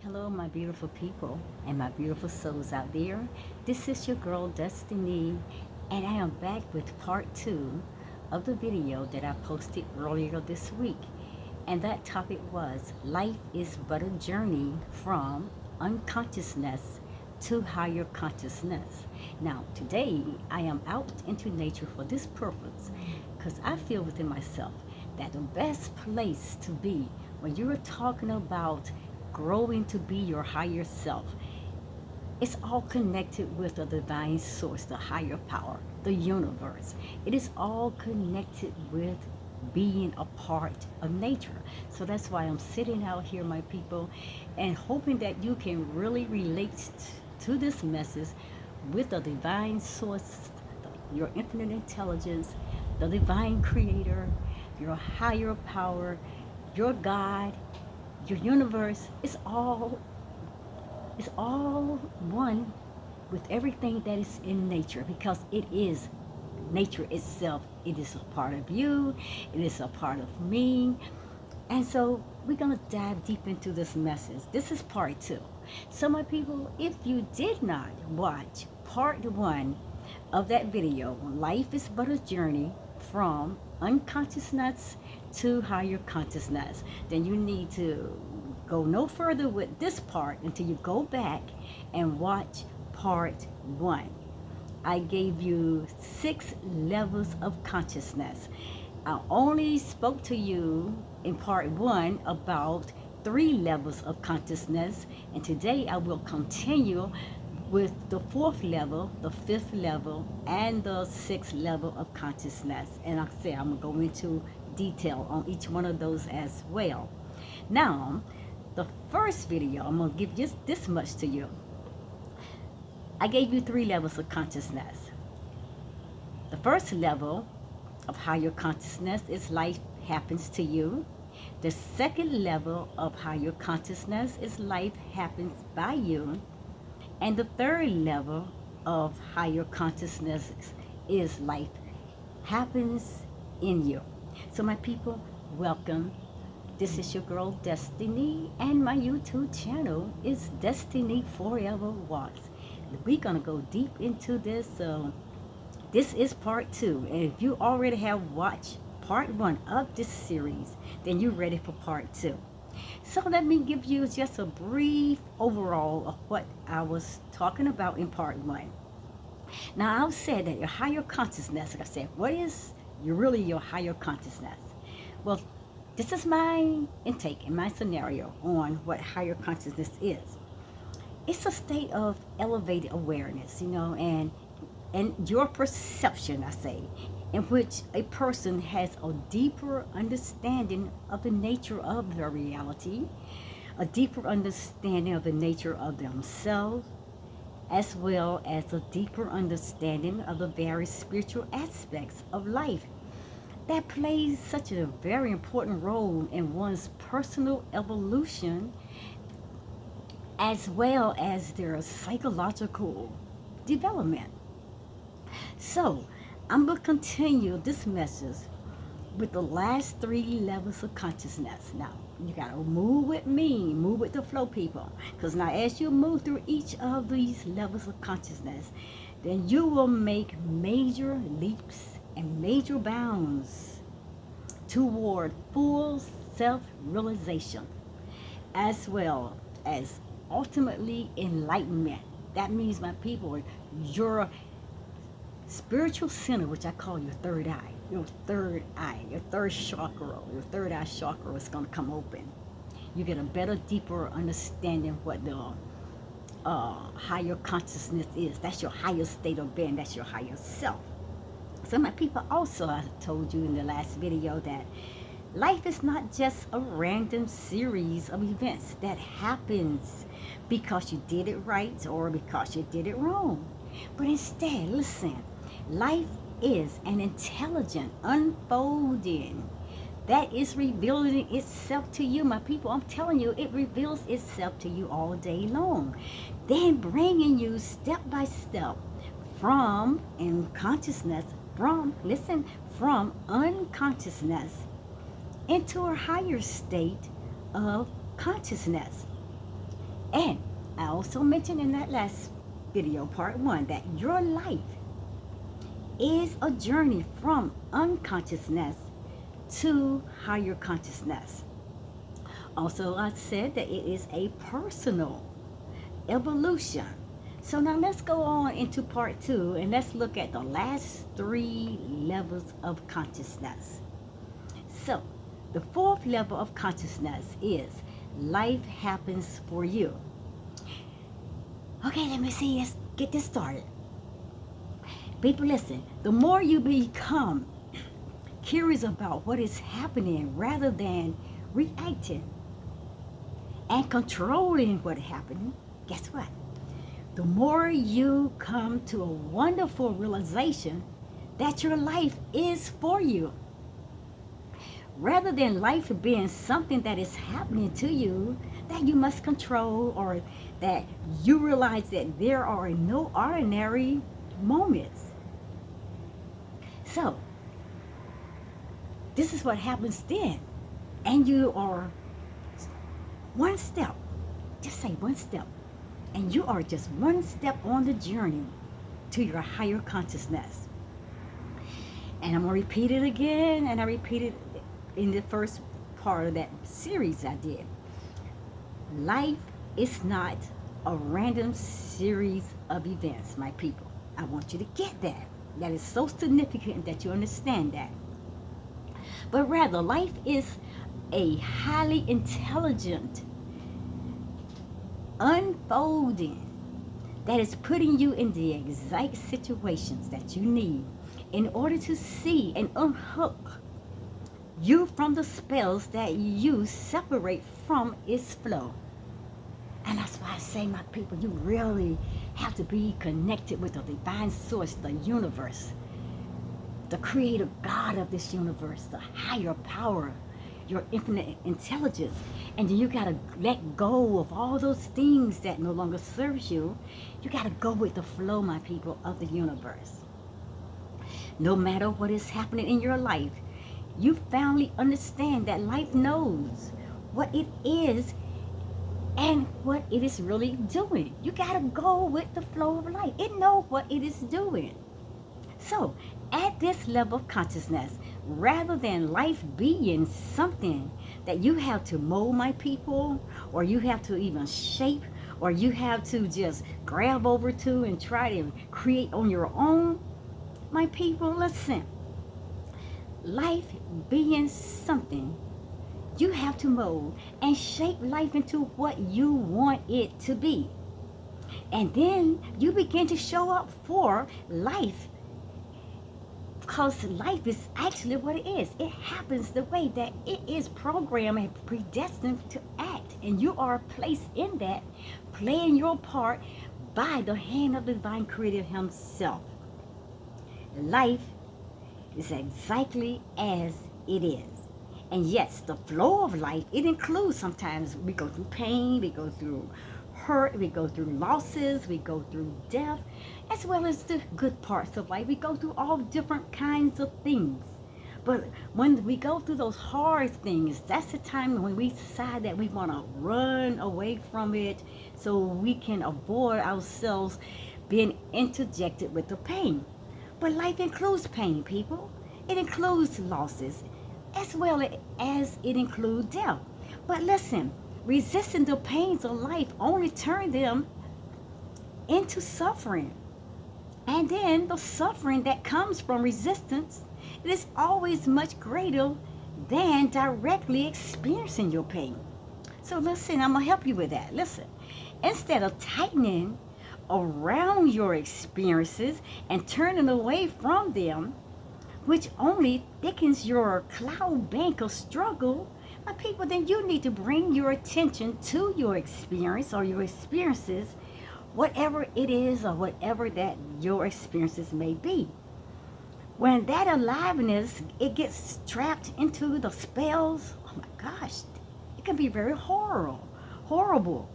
Hello, my beautiful people and my beautiful souls out there. This is your girl Destiny, and I am back with part two of the video that I posted earlier this week. And that topic was life is but a journey from unconsciousness to higher consciousness. Now, today I am out into nature for this purpose because I feel within myself that the best place to be when you're talking about growing to be your higher self, it's all connected with the divine source, the higher power, the universe. It is all connected with being a part of nature. So that's why I'm sitting out here, my people, and hoping that you can really relate to this message with the divine source, your infinite intelligence, the divine creator, your higher power, your God, your universe. It's all one with everything that is in nature, because it is nature itself. It is a part of you, it is a part of me. And so we're going to dive deep into this message. This is part two. So my people, if you did not watch part one of that video, life is but a journey from unconsciousness to higher consciousness, then you need to go no further with this part until you go back and watch part one. I gave you 6 levels of consciousness. I only spoke to you in part one about 3 levels of consciousness, and today I will continue with the 4th level, the 5th level, and the 6th level of consciousness. And like I said, I'm going to go into detail on each one of those as well. Now, the first video, I'm going to give just this much to you. I gave you 3 levels of consciousness. The first level of higher consciousness is life happens to you. The second level of higher consciousness is life happens by you. And the third level of higher consciousness is life happens in you. So my people, welcome. This is your girl Destiny, and my YouTube channel is DestinyForever Walks. We're gonna go deep into this. This is part two, and if you already have watched part one of this series, then you're ready for part two. So let me give you just a brief overall of what I was talking about in part one. Now, I've said that your higher consciousness, like I said, what is your higher consciousness? Well, this is my intake and my scenario on what higher consciousness is. It's a state of elevated awareness, and your perception, I say, in which a person has a deeper understanding of the nature of their reality, a deeper understanding of the nature of themselves, as well as a deeper understanding of the various spiritual aspects of life that plays such a very important role in one's personal evolution, as well as their psychological development. So, I'm going to continue this message with the last 3 levels of consciousness. Now, you got to move with me, move with the flow, people. Because now, as you move through each of these levels of consciousness, then you will make major leaps and major bounds toward full self-realization, as well as ultimately enlightenment. That means, my people, your spiritual center, which I call your third eye, your third chakra, your third eye chakra is going to come open. You get a better, deeper understanding what the higher consciousness is. That's your higher state of being. That's your higher self. So my people, also I told you in the last video that life is not just a random series of events that happens because you did it right or because you did it wrong. But instead, listen, life is an intelligent unfolding that is revealing itself to you, my people. I'm telling you, it reveals itself to you all day long, then bringing you step by step from unconsciousness, from unconsciousness into a higher state of consciousness. And I also mentioned in that last video, part 1, that your life is a journey from unconsciousness to higher consciousness. Also, I said that it is a personal evolution. So now let's go on into part 2 and let's look at the last 3 levels of consciousness. So, the 4th level of consciousness is life happens for you. Okay, let me see. Let's get this started. People, listen. The more you become curious about what is happening rather than reacting and controlling what is happening, guess what? The more you come to a wonderful realization that your life is for you. Rather than life being something that is happening to you that you must control, or that you realize that there are no ordinary moments. So, this is what happens then. And you are one step, just say one step, and you are just one step on the journey to your higher consciousness. And I'm going to repeat it again, and I repeated it in the first part of that series I did. Life is not a random series of events, my people. I want you to get that. That is so significant that you understand that. But rather, life is a highly intelligent unfolding that is putting you in the exact situations that you need in order to see and unhook you from the spells that you separate from its flow. And that's why I say, my people, you really have to be connected with the divine source, the universe, the creator God of this universe, the higher power, your infinite intelligence. And then you got to let go of all those things that no longer serves you. You got to go with the flow, my people, of the universe. No matter what is happening in your life, you finally understand that life knows what it is and what it is really doing. You got to go with the flow of life. It knows what it is doing. So, at this level of consciousness, rather than life being something that you have to mold, my people, or you have to even shape, or you have to just grab over to and try to create on your own, my people, listen. Life being something you have to mold and shape life into what you want it to be. And then you begin to show up for life, because life is actually what it is. It happens the way that it is programmed and predestined to act. And you are placed in that, playing your part by the hand of the divine creator himself. Life is exactly as it is. And yes, the flow of life, it includes sometimes we go through pain, we go through hurt, we go through losses, we go through death, as well as the good parts of life. We go through all different kinds of things. But when we go through those hard things, that's the time when we decide that we want to run away from it so we can avoid ourselves being interjected with the pain. But life includes pain, people. It includes losses, as well as it includes death. But listen, resisting the pains of life only turn them into suffering. And then the suffering that comes from resistance, it is always much greater than directly experiencing your pain. So listen, I'm going to help you with that. Listen, instead of tightening around your experiences and turning away from them, which only thickens your cloud bank of struggle, my people, then you need to bring your attention to your experience or your experiences, whatever it is or whatever that your experiences may be. When that aliveness, it gets trapped into the spells, oh my gosh, it can be very horrible.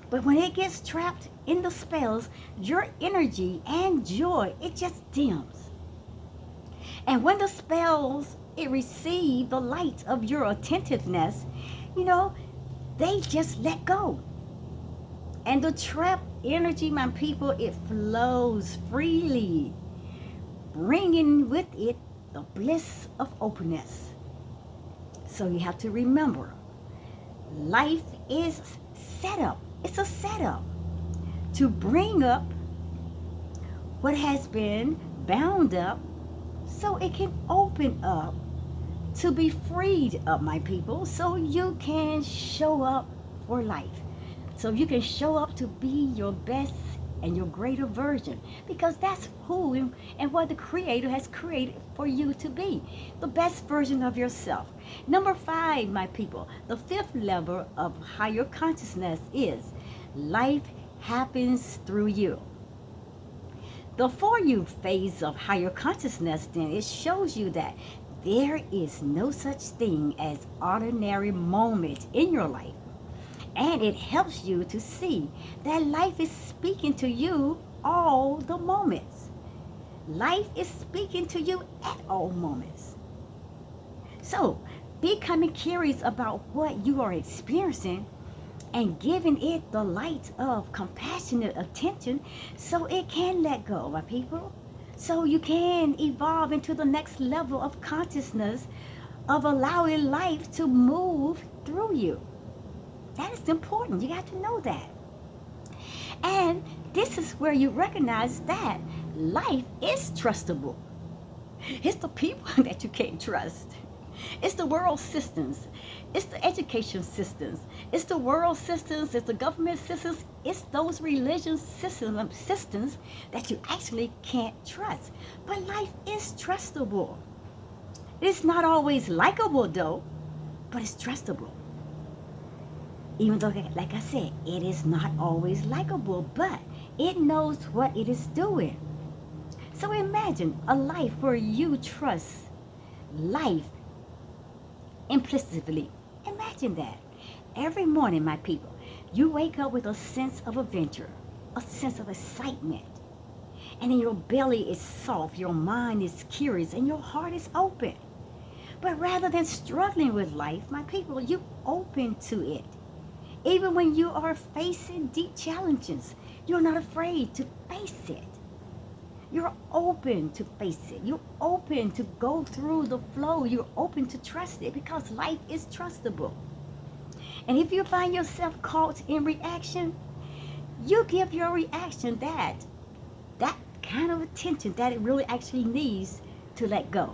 But when it gets trapped in the spells, your energy and joy, it just dims. And when the spells, it receive the light of your attentiveness, they just let go. And the trapped energy, my people, it flows freely, bringing with it the bliss of openness. So you have to remember, life is set up. It's a setup to bring up what has been bound up so it can open up to be freed up, my people, so you can show up for life. So you can show up to be your best and your greater version, because that's who and what the Creator has created for you to be, the best version of yourself. Number 5, my people, the 5th level of higher consciousness is life happens through you. The For You phase of higher consciousness, then, it shows you that there is no such thing as ordinary moments in your life. And it helps you to see that life is speaking to you all the moments. Life is speaking to you at all moments. So, becoming curious about what you are experiencing and giving it the light of compassionate attention so it can let go, my people. So you can evolve into the next level of consciousness of allowing life to move through you. That is important. You got to know that. And this is where you recognize that life is trustable. It's the people that you can't trust. It's the world systems. It's the education systems. It's the world systems. It's the government systems. It's those religious systems that you actually can't trust. But life is trustable. It's not always likable, though, but it's trustable. Even though, like I said, it is not always likable, but it knows what it is doing. So imagine a life where you trust life implicitly. Imagine that. Every morning, my people, you wake up with a sense of adventure, a sense of excitement. And then your belly is soft, your mind is curious, and your heart is open. But rather than struggling with life, my people, you open to it. Even when you are facing deep challenges, you're not afraid to face it. You're open to face it. You're open to go through the flow. You're open to trust it because life is trustable. And if you find yourself caught in reaction, you give your reaction that kind of attention that it really actually needs to let go.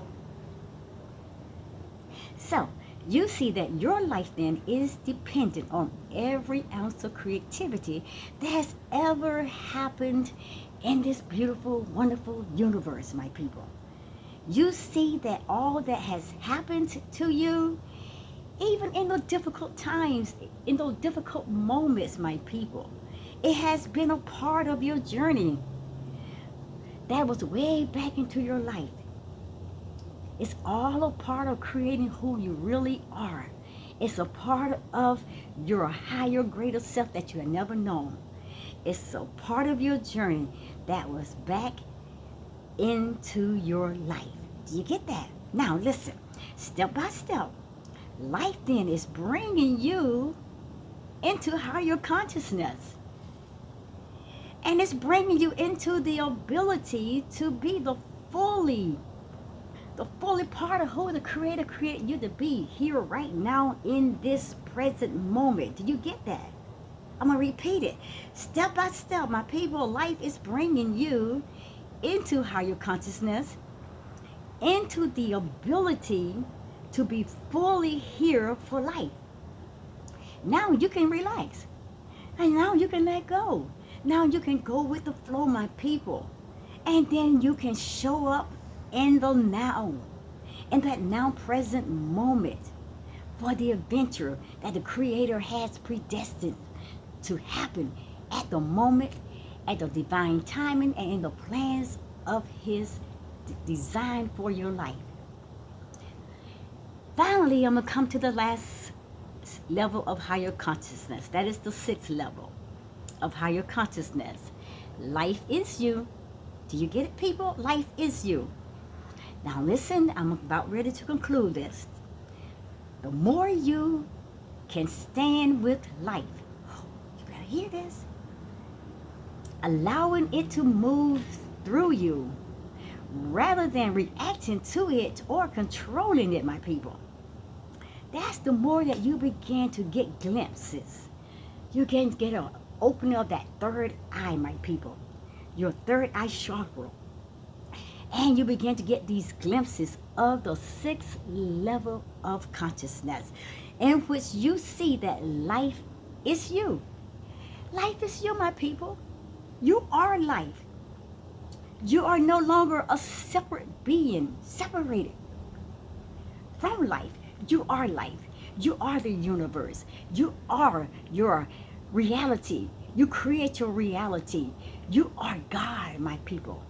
So, you see that your life then is dependent on every ounce of creativity that has ever happened in this beautiful, wonderful universe, my people. You see that all that has happened to you, even in the difficult times, in those difficult moments, my people, it has been a part of your journey that was way back into your life. It's all a part of creating who you really are. It's a part of your higher, greater self that you had never known. It's a part of your journey that was back into your life. Do you get that? Now listen, step by step, life then is bringing you into higher consciousness. And it's bringing you into the ability to be the fully part of who the Creator created you to be here right now in this present moment. Do you get that? I'm going to repeat it. Step by step, my people, life is bringing you into higher consciousness, into the ability to be fully here for life. Now you can relax. And now you can let go. Now you can go with the flow, my people. And then you can show up in the now, in that now present moment for the adventure that the Creator has predestined to happen at the moment, at the divine timing, and in the plans of His design for your life. Finally, I'm going to come to the last level of higher consciousness. That is the 6th level of higher consciousness. Life is you. Do you get it, people? Life is you. Now listen, I'm about ready to conclude this. The more you can stand with life, you better hear this. allowing it to move through you rather than reacting to it or controlling it, my people. That's the more that you begin to get glimpses. You can get an opening of that third eye, my people, your third eye chakra. And you begin to get these glimpses of the sixth level of consciousness, in which you see that life is you. Life is you, my people. You are life. You are no longer a separate being, separated from life. You are life. You are the universe. You are your reality. You create your reality. You are God, my people.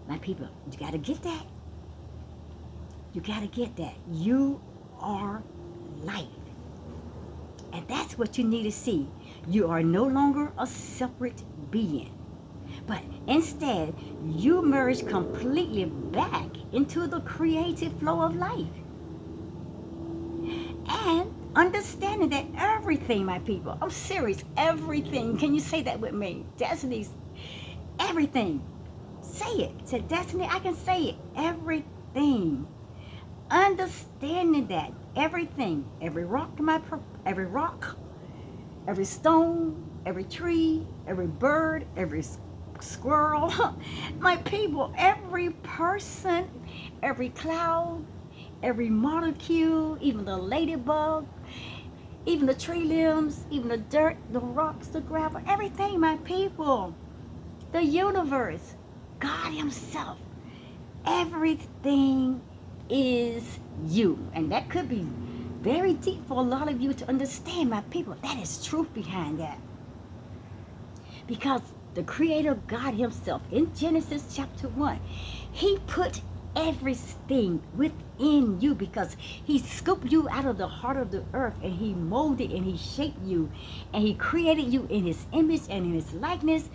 My people, you got to get that. You got to get that. You are life. And that's what you need to see. You are no longer a separate being. But instead, you merge completely back into the creative flow of life. And understanding that everything, my people, I'm serious, everything. Can you say that with me? Destiny's, everything. Say it. Say, Destiny, I can say it. Everything. Understanding that everything, every rock, every stone, every tree, every bird, every squirrel, my people, every person, every cloud, every molecule, even the ladybug, even the tree limbs, even the dirt, the rocks, the gravel, everything, my people, the universe, God himself, everything is you. And that could be very deep for a lot of you to understand, my people. That is truth behind that. Because the creator God himself in Genesis chapter 1, he put everything within you, because he scooped you out of the heart of the earth, and he molded and he shaped you, and he created you in his image and in his likeness,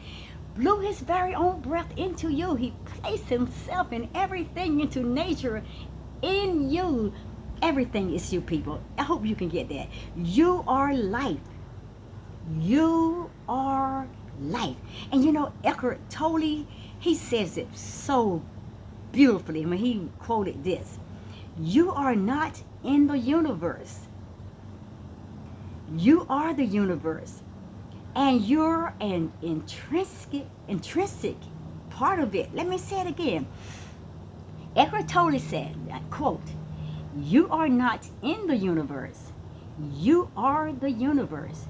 blew his very own breath into you. He placed himself in everything, into nature, in you. Everything is you, people. I hope you can get that. You are life. You are life. And you know, Eckhart Tolle, he says it so beautifully when he quoted this: you are not in the universe. You are the universe. And you're an intrinsic part of it. Let me say it again. Eckhart Tolle said, I quote, you are not in the universe. You are the universe.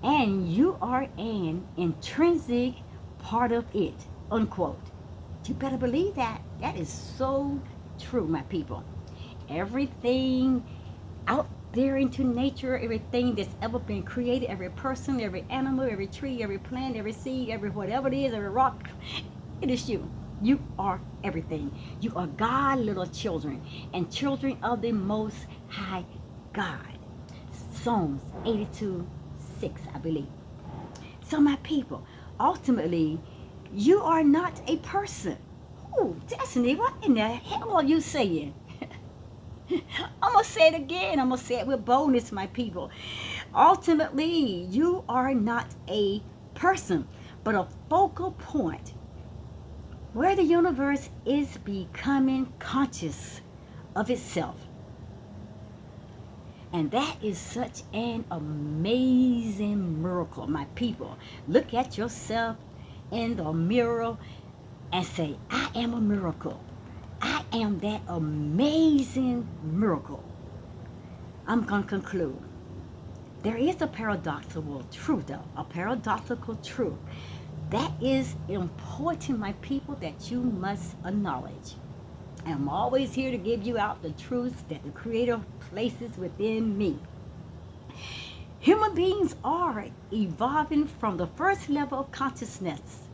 And you are an intrinsic part of it, unquote. You better believe that. That is so true, my people. Everything out there into nature, everything that's ever been created, every person, every animal, every tree, every plant, every seed, every whatever it is, every rock, it is you. You are everything. You are God, little children, and children of the Most High God. Psalms 82:6, I believe. So my people, ultimately, you are not a person. Oh, Destiny, what in the hell are you saying? I'm going to say it again. I'm going to say it with boldness, my people. Ultimately, you are not a person, but a focal point where the universe is becoming conscious of itself. And that is such an amazing miracle, my people. Look at yourself in the mirror and say, I am a miracle. I am that amazing miracle. I'm going to conclude. There is a paradoxical truth, though, a paradoxical truth. That is important, my people, that you must acknowledge. I'm always here to give you out the truths that the Creator places within me. Human beings are evolving from the first level of consciousness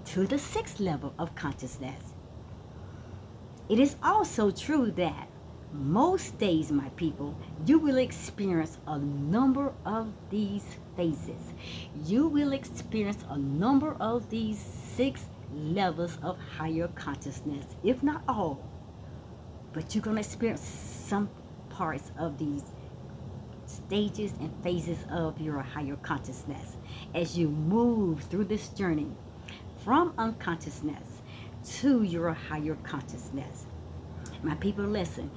to the sixth level of consciousness. It is also true that most days, my people, you will experience a number of these phases. You will experience a number of these 6 levels of higher consciousness, if not all. But you're going to experience some parts of these stages and phases of your higher consciousness as you move through this journey from unconsciousness to your higher consciousness. My people, listen,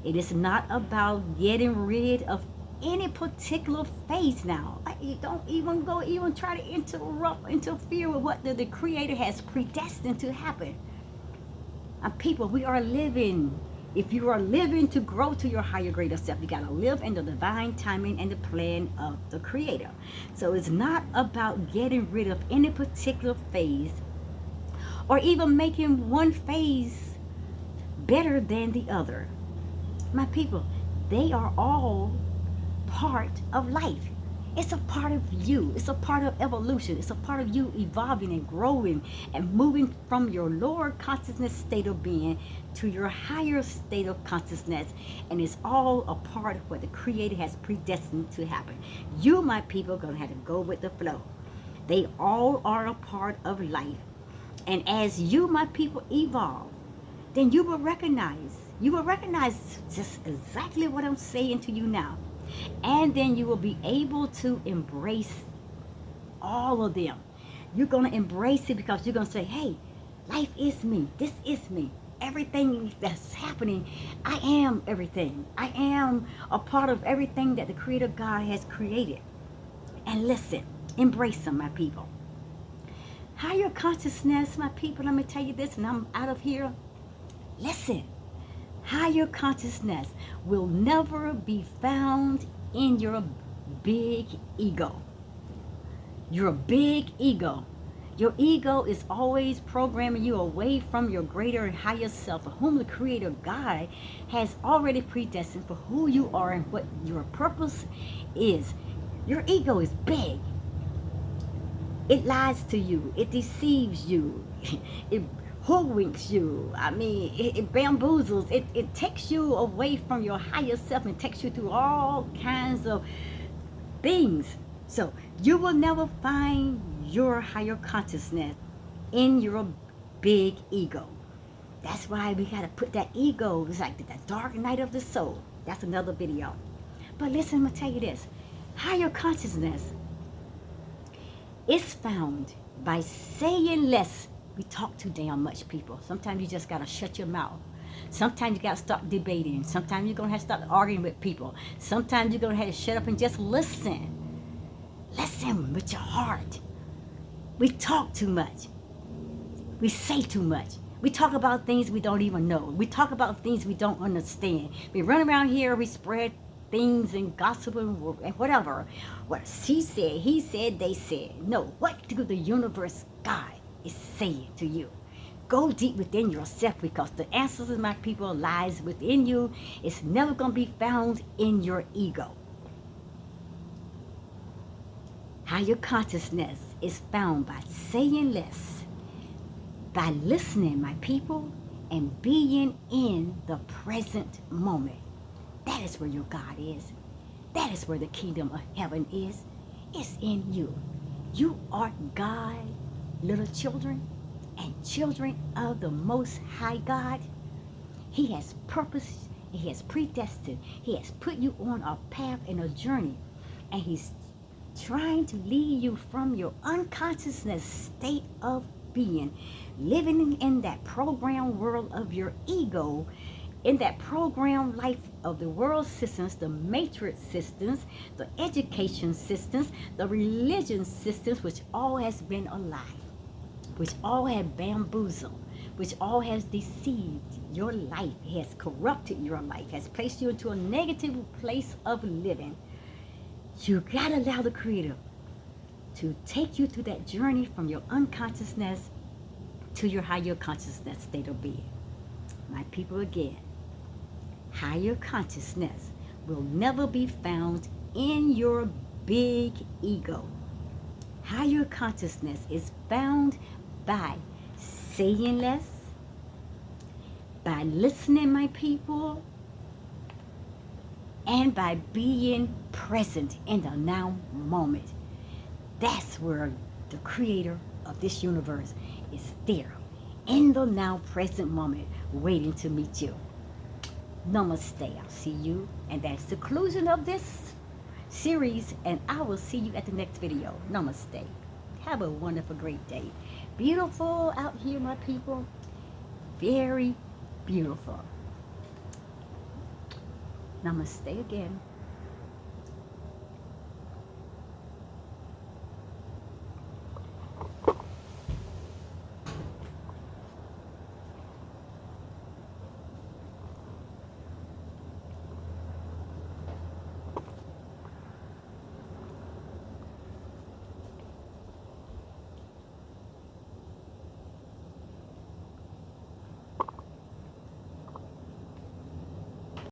it is not about getting rid of any particular phase now. You don't even try to interfere with what the Creator has predestined to happen. People, we are living. If you are living to grow to your higher, greater self, you got to live in the divine timing and the plan of the Creator. So it's not about getting rid of any particular phase or even making one phase better than the other. My people, they are all part of life. It's a part of you. It's a part of evolution. It's a part of you evolving and growing and moving from your lower consciousness state of being to your higher state of consciousness. And it's all a part of what the Creator has predestined to happen. You, my people, are going to have to go with the flow. They all are a part of life. And as you, my people, evolve, then you will recognize just exactly what I'm saying to you now. And then you will be able to embrace all of them. You're going to embrace it because you're going to say, hey, life is me. This is me. Everything that's happening, I am everything. I am a part of everything that the Creator God has created. And listen, embrace them, my people. Higher consciousness, my people, let me tell you this, and I'm out of here. Listen. Higher consciousness will never be found in your big ego. Your big ego. Your ego is always programming you away from your greater and higher self, for whom the Creator God has already predestined for who you are and what your purpose is. Your ego is big. It lies to you. It deceives you. It hoodwinks you. It bamboozles. It takes you away from your higher self and takes you through all kinds of things. So you will never find your higher consciousness in your big ego. That's why we got to put that ego, it's like the dark night of the soul. That's another video. But listen, I'm going to tell you this. Higher consciousness is found by saying less. We talk too damn much, people. Sometimes you just got to shut your mouth. Sometimes you got to stop debating. Sometimes you're going to have to stop arguing with people. Sometimes you're going to have to shut up and just listen. Listen with your heart. We talk too much. We say too much. We talk about things we don't even know. We talk about things we don't understand. We run around here, we spread things and gossip and whatever. What she said, he said, they said. No, what do the universe God is saying to you? Go deep within yourself, because the answers of my people lies within you. It's never going to be found in your ego. Higher consciousness is found by saying less, by listening, my people, and being in the present moment. That is where your God is. That is where the kingdom of heaven is. It's in you. You are God, little children, and children of the Most High God. He has purposed, He has predestined, He has put you on a path and a journey, and He's trying to lead you from your unconsciousness state of being, living in that program world of your ego, in that program life of the world systems, the matrix systems, the education systems, the religion systems, which all has been a lie, which all have bamboozled, which all has deceived your life, has corrupted your life, has placed you into a negative place of living. You gotta allow the Creator to take you through that journey from your unconsciousness to your higher consciousness state of being. My people, again, higher consciousness will never be found in your big ego. Higher consciousness is found by saying less, by listening, my people, and by being present in the now moment. That's where the Creator of this universe is there, in the now present moment, waiting to meet you. Namaste. I'll see you. And that's the conclusion of this series, and I will see you at the next video. Namaste. Have a wonderful, great day. Beautiful out here, my people. Very beautiful. Namaste again.